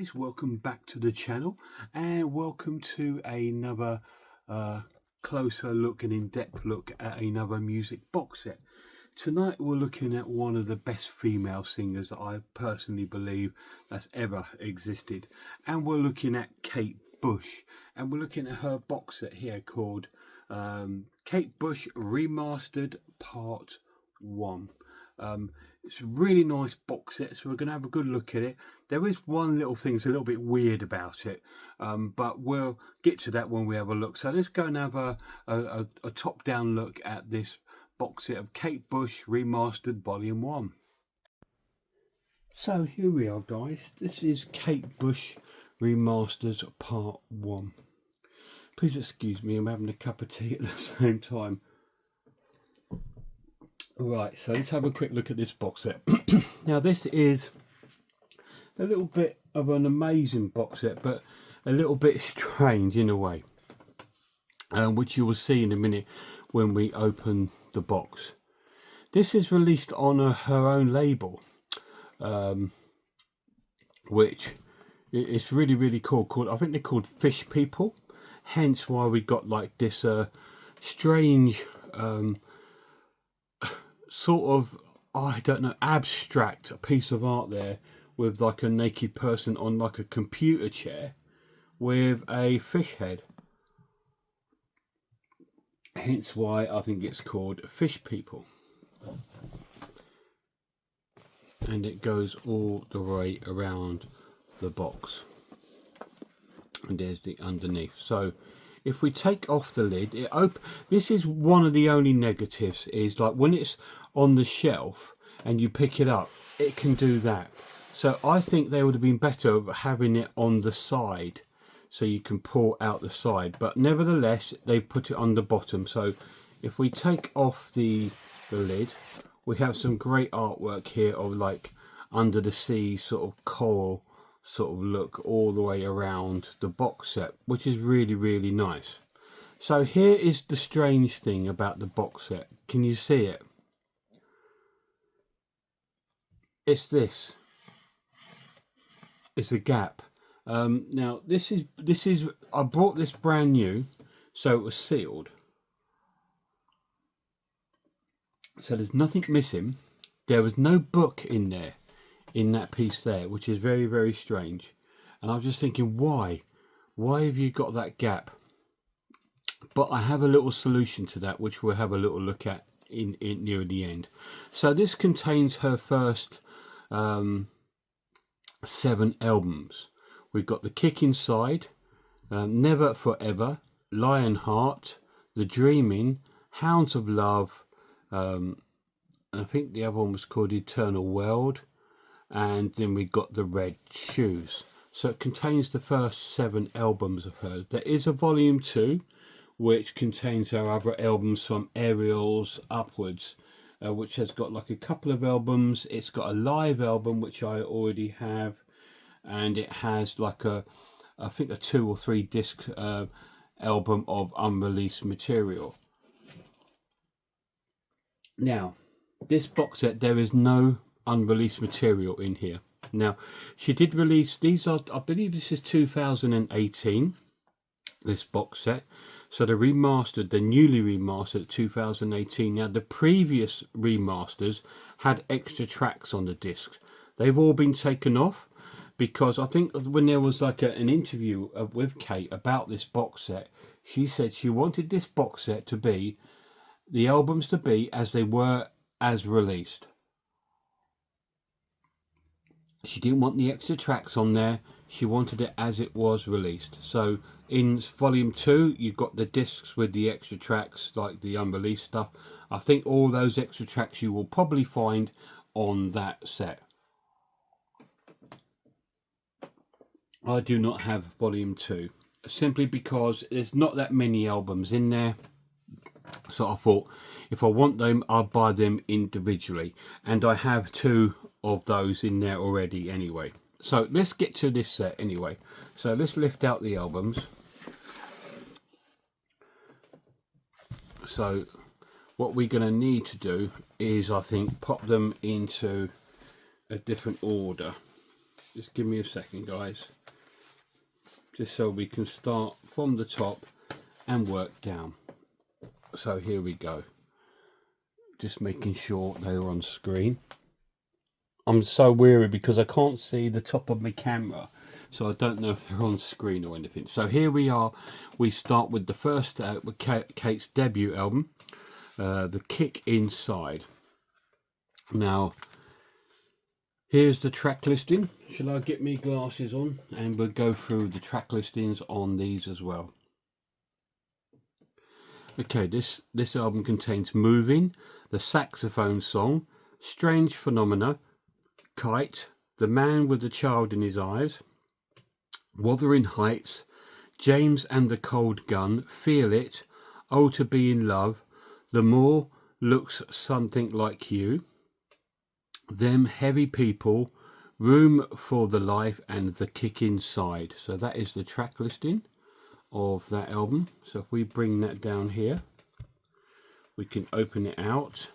guys, welcome back to the channel and welcome to another closer look and in-depth look at another music box set. Tonight we're looking at one of the best female singers that I personally believe that's ever existed, and we're looking at Kate Bush, and we're looking at her box set here called Kate Bush Remastered Part 1. It's a really nice box set, so we're going to have a good look at it. There is one little thing that's a little bit weird about it, but we'll get to that when we have a look. So let's go and have a top-down look at this box set of Kate Bush Remastered Volume 1. So here we are, guys. This is Kate Bush Remastered Part 1. Please excuse me, I'm having a cup of tea at the same time. Right, so let's have a quick look at this box set. Now this is a little bit of an amazing box set, but a little bit strange in a way, which you will see in a minute when we open the box. This is released on her own label, which is really cool. I think they're called Fish People, hence why we got like this strange sort of, I don't know, abstract piece of art there with like a naked person on like a computer chair with a fish head. Hence why I think it's called Fish People. And it goes all the way around the box. And there's the underneath. So if we take off the lid, this is one of the only negatives, is like when it's on the shelf and you pick it up, it can do that. So I think they would have been better having it on the side so you can pull out the side, but nevertheless they put it on the bottom. So if we take off the lid, we have some great artwork here of like under the sea sort of coral sort of look all the way around the box set, which is really nice. So here is the strange thing about the box set. Can you see it? It's this. It's a gap. Now this is I bought this brand new, so it was sealed. So there's nothing missing. There was no book in there, in that piece there, which is very strange. And I was just thinking, why have you got that gap? But I have a little solution to that, which we'll have a little look at in near the end. So this contains her first 7 albums. We've got The Kick Inside, Never Forever, Lionheart, The Dreaming, Hounds of Love, I think the other one was called Eternal World, and then we got The Red Shoes. So it contains the first 7 albums of hers. There is a volume 2 which contains her other albums from Aerials upwards, which has got like a couple of albums. It's got a live album which I already have, and it has like I think a 2 or 3 disc album of unreleased material. Now this box set, there is no unreleased material in here. Now she did release these, I believe this is 2018, this box set. So the newly remastered 2018. Now the previous remasters had extra tracks on the discs. They've all been taken off because I think when there was like an interview with Kate about this box set, she said she wanted this box set to be, the albums to be as they were as released. She didn't want the extra tracks on there. She wanted it as it was released. So in volume 2 you've got the discs with the extra tracks, like the unreleased stuff. I think all those extra tracks you will probably find on that set. I do not have volume 2 simply because there's not that many albums in there. So I thought if I want them, I'll buy them individually, and I have 2 of those in there already anyway. So let's get to this set anyway. So let's lift out the albums. So what we're going to need to do is, I think, pop them into a different order. Just give me a second, guys, just so we can start from the top and work down. So here we go, just making sure they are on screen. I'm so weary because I can't see the top of my camera, so I don't know if they're on screen or anything. So here we are. We start with the first with Kate's debut album, The Kick Inside. Now here's the track listing. Shall I get me glasses on and we'll go through the track listings on these as well. Okay, this album contains Moving, the saxophone song, Strange Phenomena, Kite, The Man with the Child in His Eyes, Wuthering Heights, James and the Cold Gun, Feel It, Oh to Be in Love, The More Looks Something Like You, Them Heavy People, Room for the Life, and The Kick Inside. So that is the track listing of that album. So if we bring that down here, we can open it out.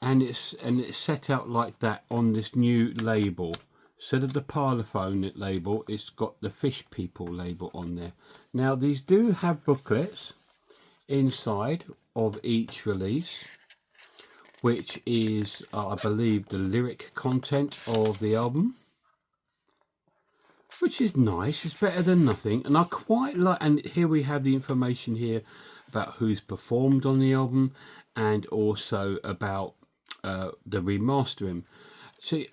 And it's set out like that on this new label. Instead of the Parlophone label, it's got the Fish People label on there. Now these do have booklets inside of each release, which is I believe the lyric content of the album, which is nice. It's better than nothing, and I quite like. And here we have the information here about who's performed on the album, and also about the remastering. See,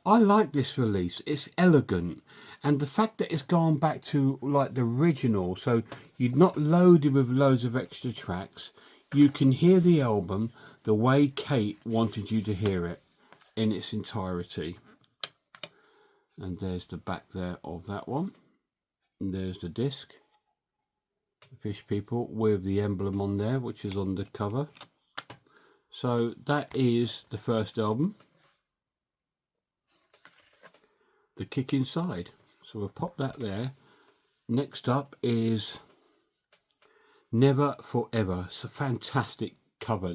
I like this release. It's elegant, and the fact that it's gone back to like the original, so you're not loaded with loads of extra tracks. You can hear the album the way Kate wanted you to hear it in its entirety. And there's the back there of that one, and there's the disc, Fish People, with the emblem on there, which is on the cover. So that is the first album, The Kick Inside. So we'll pop that there. Next up is Never Forever. It's a fantastic cover.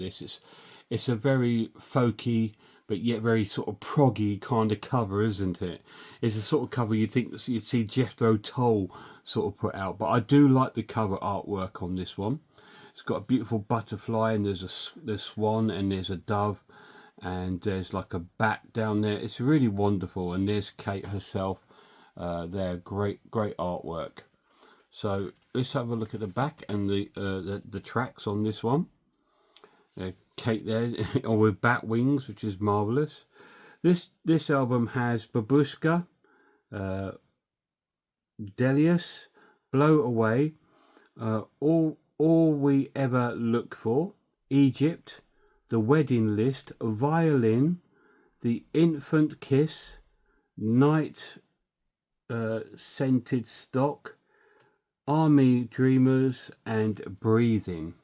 It's a very folky but yet very sort of proggy kind of cover, isn't it? It's a sort of cover you'd think that you'd see Jethro Tull sort of put out. But I do like the cover artwork on this one. It's got a beautiful butterfly, and there's a swan, and there's a dove, and there's like a bat down there. It's really wonderful, and there's Kate herself there. Great artwork. So let's have a look at the back and the tracks on this one. Kate there, or with bat wings, which is marvelous. This album has Babushka, Delius, Blow Away, All We Ever Look For, Egypt, The Wedding List, Violin, The Infant Kiss, Night Scented Stock, Army Dreamers, and Breathing.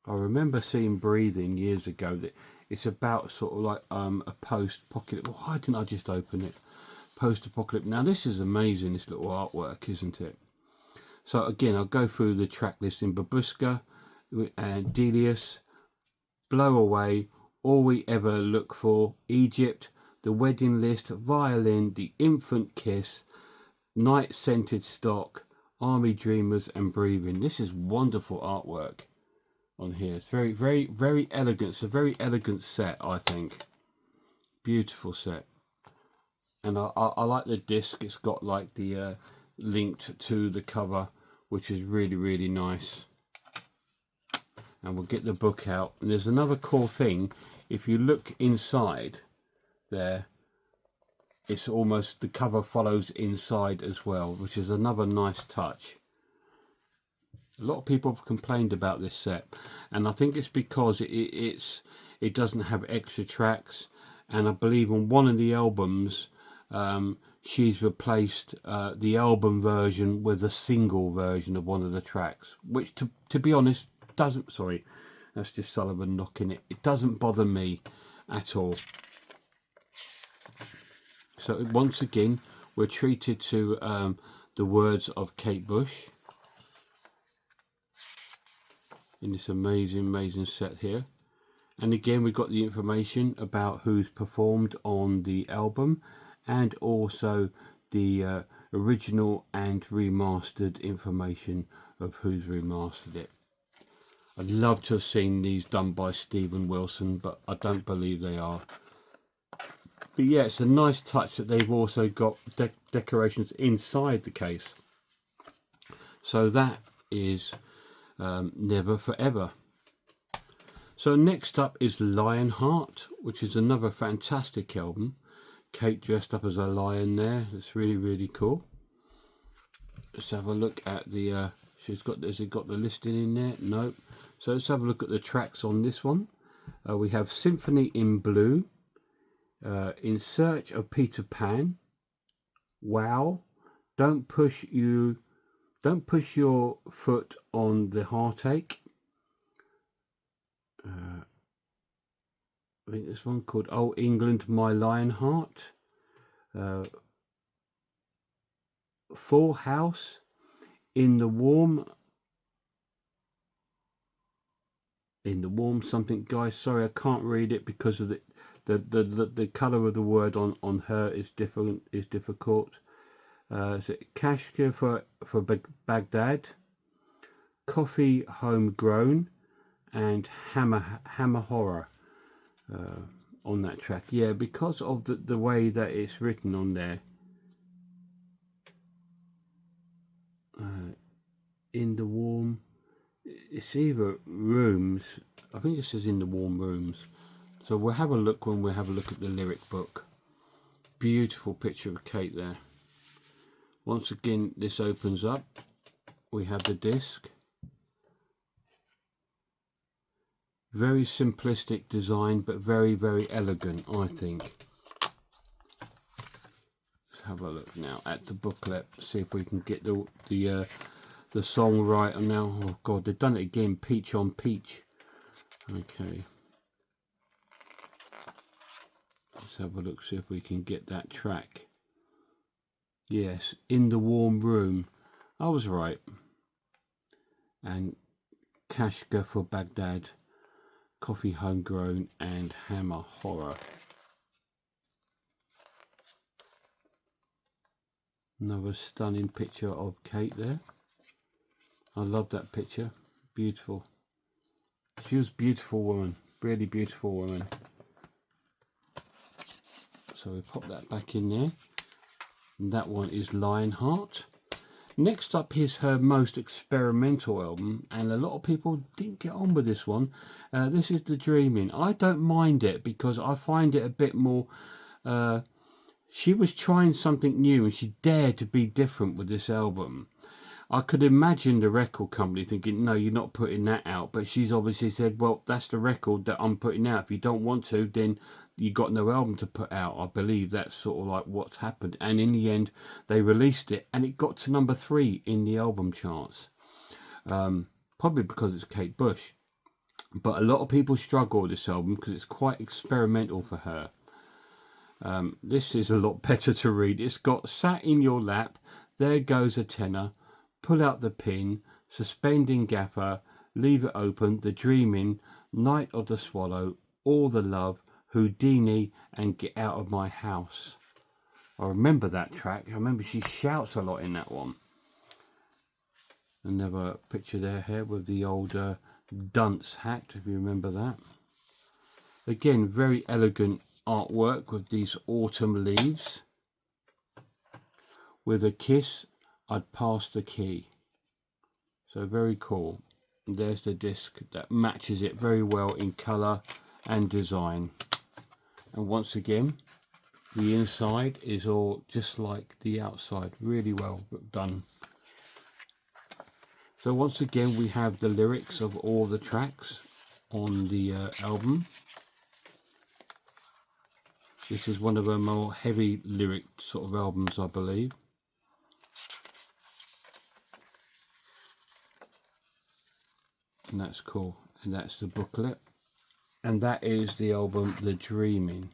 I remember seeing Breathing years ago. That it's about sort of like a post-apocalypse. Why didn't I just open it? Post-apocalypse. Now this is amazing. This little artwork, isn't it? So again, I'll go through the track listing. Babushka and Delius, Blow Away, All We Ever Look For, Egypt, The Wedding List, Violin, The Infant Kiss, Night Scented Stock, Army Dreamers, and Breathing. This is wonderful artwork on here. It's very elegant. It's a very elegant set, I think. Beautiful set. And I like the disc. It's got like the linked to the cover, which is really nice. And we'll get the book out. And there's another cool thing. If you look inside there, it's almost the cover follows inside as well, which is another nice touch. A lot of people have complained about this set, and I think it's because it doesn't have extra tracks. And I believe on one of the albums, she's replaced the album version with a single version of one of the tracks, which to be honest doesn't, sorry, that's just Sullivan knocking it. It doesn't bother me at all. So once again, we're treated to the words of Kate Bush in this amazing set here. And again, we've got the information about who's performed on the album, and also the original and remastered information of who's remastered it. I'd love to have seen these done by Steven Wilson, but I don't believe they are. But yeah, it's a nice touch that they've also got decorations inside the case. So that is Never Forever. So next up is Lionheart, which is another fantastic album. Kate dressed up as a lion there. It's really, really cool. Let's have a look at the has it got the listing in there? No. So let's have a look at the tracks on this one. We have Symphony in Blue, In Search of Peter Pan, Wow, Don't Push Your Foot on the Heartache. I think this one called Oh England My Lionheart. Full House, In the Warm something, guys. Sorry, I can't read it because of the colour of the word on her is difficult. Is it Kashka for Baghdad, Coffee Homegrown, and Hammer Horror on that track. Yeah, because of the way that it's written on there. In the Warm, it's either Rooms, I think it says In the Warm Rooms. So we'll have a look when we have a look at the lyric book. Beautiful picture of Kate there. Once again, this opens up. We have the disc. Very simplistic design, but very, very elegant, I think. Let's have a look now at the booklet. See if we can get the song right. And now, oh God, they've done it again. Peach on Peach. Okay. Let's have a look. See if we can get that track. Yes, In the Warm Room. I was right. And Kashka for Baghdad, Coffee Homegrown, and Hammer Horror. Another stunning picture of Kate there. I love that picture. Beautiful. She was a beautiful woman. Really beautiful woman. So we pop that back in there. And that one is Lionheart. Next up is her most experimental album, and a lot of people didn't get on with this one. This is The Dreaming. I don't mind it because I find it a bit more... she was trying something new and she dared to be different with this album. I could imagine the record company thinking, no, you're not putting that out. But she's obviously said, well, that's the record that I'm putting out. If you don't want to, then you got no album to put out. I believe that's sort of like what's happened. And in the end, they released it and it got to number 3 in the album charts. Probably because it's Kate Bush. But a lot of people struggle with this album because it's quite experimental for her. This is a lot better to read. It's got Sat in Your Lap, There Goes a Tenor, Pull Out the Pin, Suspending Gaffer, Leave It Open, The Dreaming, Night of the Swallow, All the Love, Houdini, and Get Out of My House. I remember that track. I remember she shouts a lot in that one. Another picture there here with the old dunce hat, if you remember that. Again, very elegant artwork with these autumn leaves. With a kiss, I'd pass the key. So very cool. And there's the disc that matches it very well in colour and design. And once again, the inside is all just like the outside. Really well done. So once again, we have the lyrics of all the tracks on the album. This is one of her more heavy lyric sort of albums, I believe. And that's cool. And that's the booklet. And that is the album The Dreaming.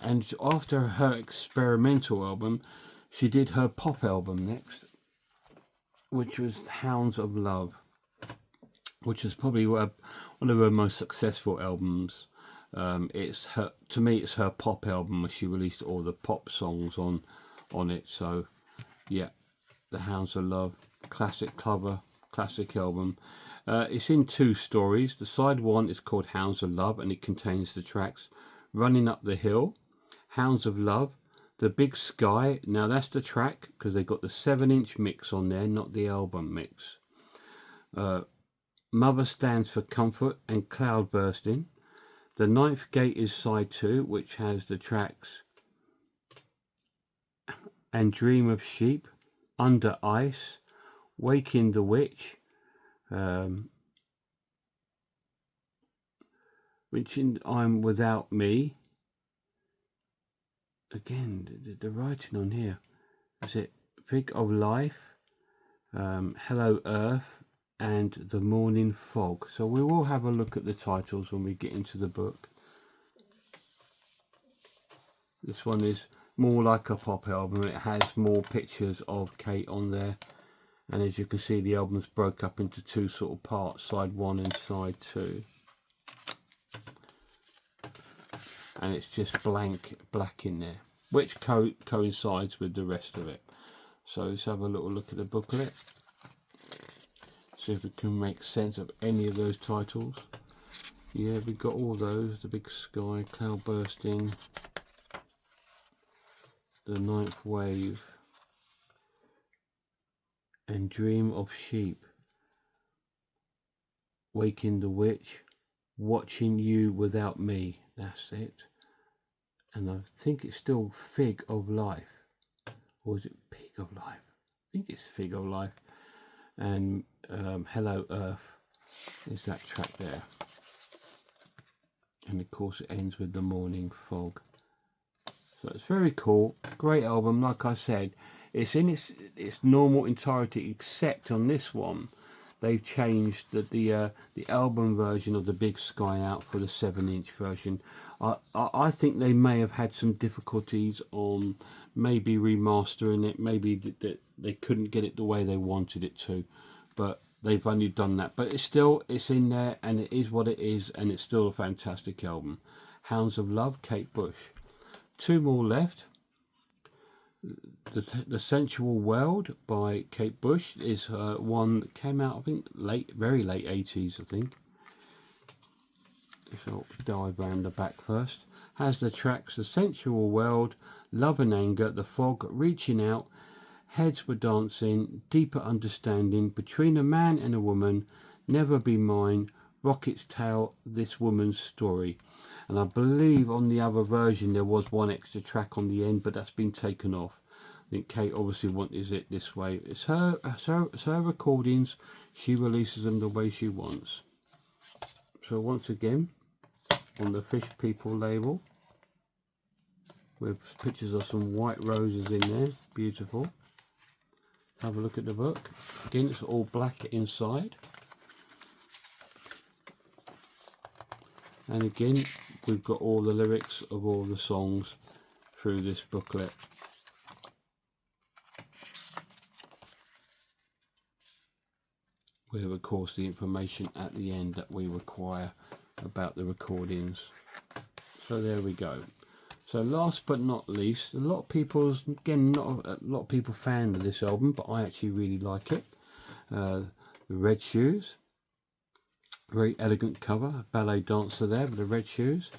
And after her experimental album, she did her pop album next, which was Hounds of Love. which is probably one of her most successful albums. It's her, to me, it's her pop album where she released all the pop songs on it. So yeah, The Hounds of Love, classic cover, classic album. It's in two stories. The side one is called Hounds of Love, and it contains the tracks Running Up the Hill, Hounds of Love, The Big Sky. Now that's the track because they got the 7-inch mix on there, not the album mix. Mother Stands for Comfort and Cloud Bursting. The Ninth Gate is side 2, which has the tracks And Dream of Sheep, Under Ice, Waking the Witch, which I'm Without Me. Again, the writing on here. Is it Fig of Life, Hello Earth, and The Morning Fog? So we will have a look at the titles when we get into the book. This one is more like a pop album. It has more pictures of Kate on there, and as you can see, the album's broke up into two sort of parts, side 1 and side 2, and it's just black in there, which coincides with the rest of it. So let's have a little look at the booklet, see if we can make sense of any of those titles. Yeah, we've got all those: The Big Sky, Cloud Bursting, The Ninth Wave, and Dream of Sheep, Waking the Witch, Watching You Without Me. That's it. And I think it's still Fig of Life, or is it Pig of Life? I think it's Fig of Life. And Hello Earth is that track there. And of course it ends with The Morning Fog. So it's very cool, great album. Like I said, it's in its normal entirety, except on this one they've changed the album version of The Big Sky out for the 7-inch version. I think they may have had some difficulties on maybe remastering it, maybe that they couldn't get it the way they wanted it to, but they've only done that. But it's in there, and it is what it is, and it's still a fantastic album. Hounds of Love, Kate Bush. Two more left. The Sensual World by Kate Bush is one that came out, I think, very late 80s, I think. If I'll dive around the back first. Has the tracks The Sensual World, Love and Anger, The Fog, Reaching Out, Heads Were Dancing, Deeper Understanding, Between a Man and a Woman, Never Be Mine, Rocket's Tale, This Woman's Story. And I believe on the other version there was one extra track on the end, but that's been taken off. I think Kate obviously wanted it this way. It's her recordings. She releases them the way she wants. So once again, on the Fish People label, with pictures of some white roses in there, beautiful. Have a look at the book. Again, it's all black inside. And again, we've got all the lyrics of all the songs through this booklet. With, of course, the information at the end that we require about the recordings. So there we go. So last but not least, a lot of people, again, not a lot of people fan of this album, but I actually really like it. The Red Shoes. Very elegant cover, ballet dancer there with the red shoes.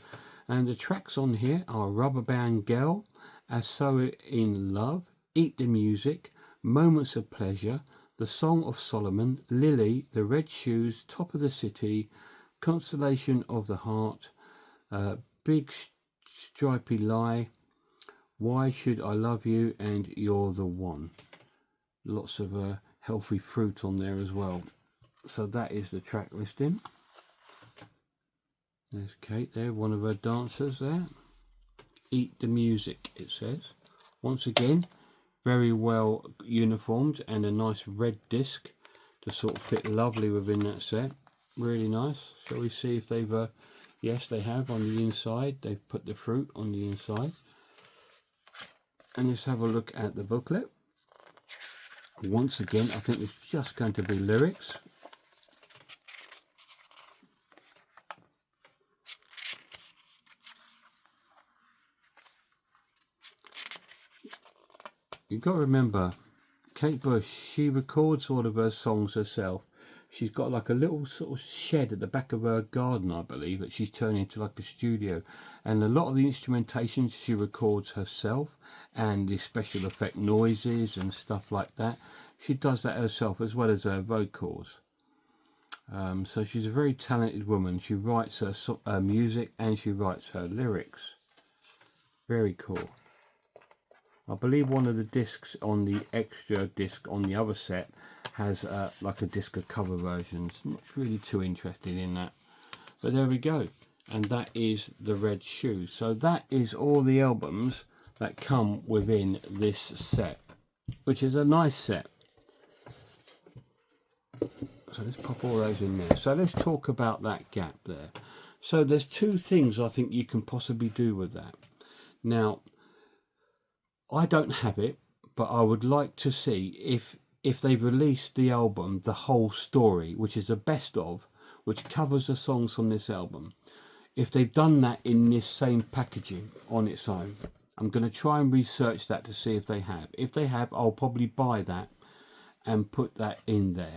And the tracks on here are Rubber Band Girl, As So In Love, Eat the Music, Moments of Pleasure, The Song of Solomon, Lily, The Red Shoes, Top of the City, Constellation of the Heart, Big Stripy Lie, Why Should I Love You, and You're the One. Lots of healthy fruit on there as well. So that is the track listing. There's Kate there, one of her dancers there. Eat the Music, it says. Once again, very well uniformed, and a nice red disc to sort of fit lovely within that set. Really nice. Shall we see if they've yes, they have on the inside. They've put the fruit on the inside. And let's have a look at the booklet. Once again, I think it's just going to be lyrics. you've got to remember, Kate Bush, she records all of her songs herself. She's got like a little sort of shed at the back of her garden, I believe, that she's turned into like a studio. And a lot of the instrumentation she records herself, and the special effect noises and stuff like that. She does that herself as well as her vocals. So she's a very talented woman. She writes her music and she writes her lyrics. Very cool. I believe one of the discs on the extra disc on the other set has like a disc of cover versions. Not really too interested in that, but there we go. And that is the Red Shoe. So that is all the albums that come within this set, which is a nice set. So let's pop all those in there. So let's talk about that gap there. So there's two things I think you can possibly do with that. Now, I don't have it, but I would like to see if they've released the album, The Whole Story, which is the best of, which covers the songs from this album. If they've done that in this same packaging on its own, I'm going to try and research that to see if they have. If they have, I'll probably buy that and put that in there.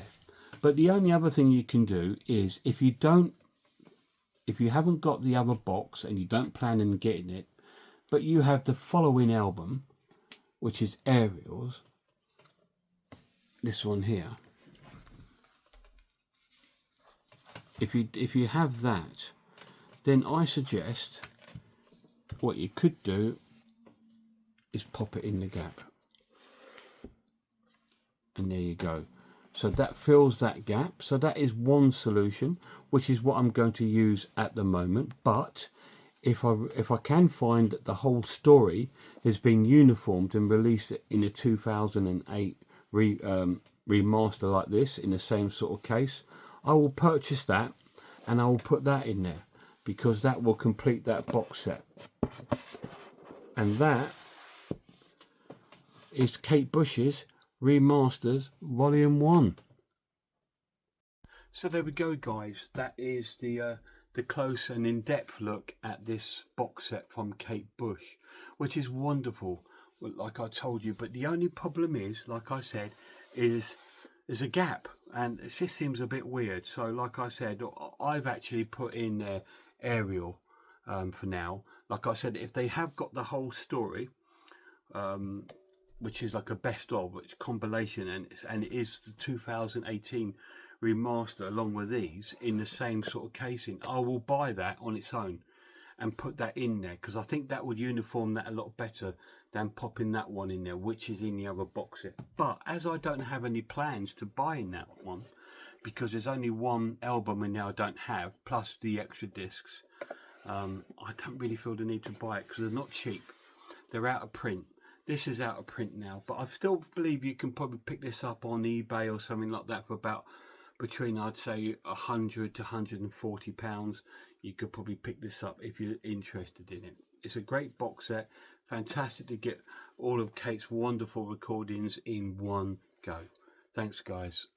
But the only other thing you can do is if you haven't got the other box and you don't plan on getting it, but you have the following album, which is Aerials, this one here. If you have that, then I suggest what you could do is pop it in the gap. And there you go. So that fills that gap. So that is one solution, which is what I'm going to use at the moment. But if I can find that The Whole Story has been uniformed and released in a 2008 remaster like this, in the same sort of case, I will purchase that and I will put that in there, because that will complete that box set. And that is Kate Bush's Remasters Volume 1. So there we go, guys. That is the close and in-depth look at this box set from Kate Bush, which is wonderful, like I told you. But the only problem is, like I said, is there's a gap, and it just seems a bit weird. So like I said, I've actually put in Aerial for now. Like I said, if they have got The Whole Story, which is like a best of, which compilation, and it is the 2018 remaster along with these in the same sort of casing, I will buy that on its own and put that in there, because I think that would uniform that a lot better than popping that one in there, which is in the other box set. But as I don't have any plans to buy in that one, because there's only one album in there I don't have, plus the extra discs, I don't really feel the need to buy it, because they're not cheap. They're out of print. This is out of print now, but I still believe you can probably pick this up on eBay or something like that for about between, I'd say, £100 to £140. You could probably pick this up if you're interested in it. It's a great box set. Fantastic to get all of Kate's wonderful recordings in one go. Thanks, guys.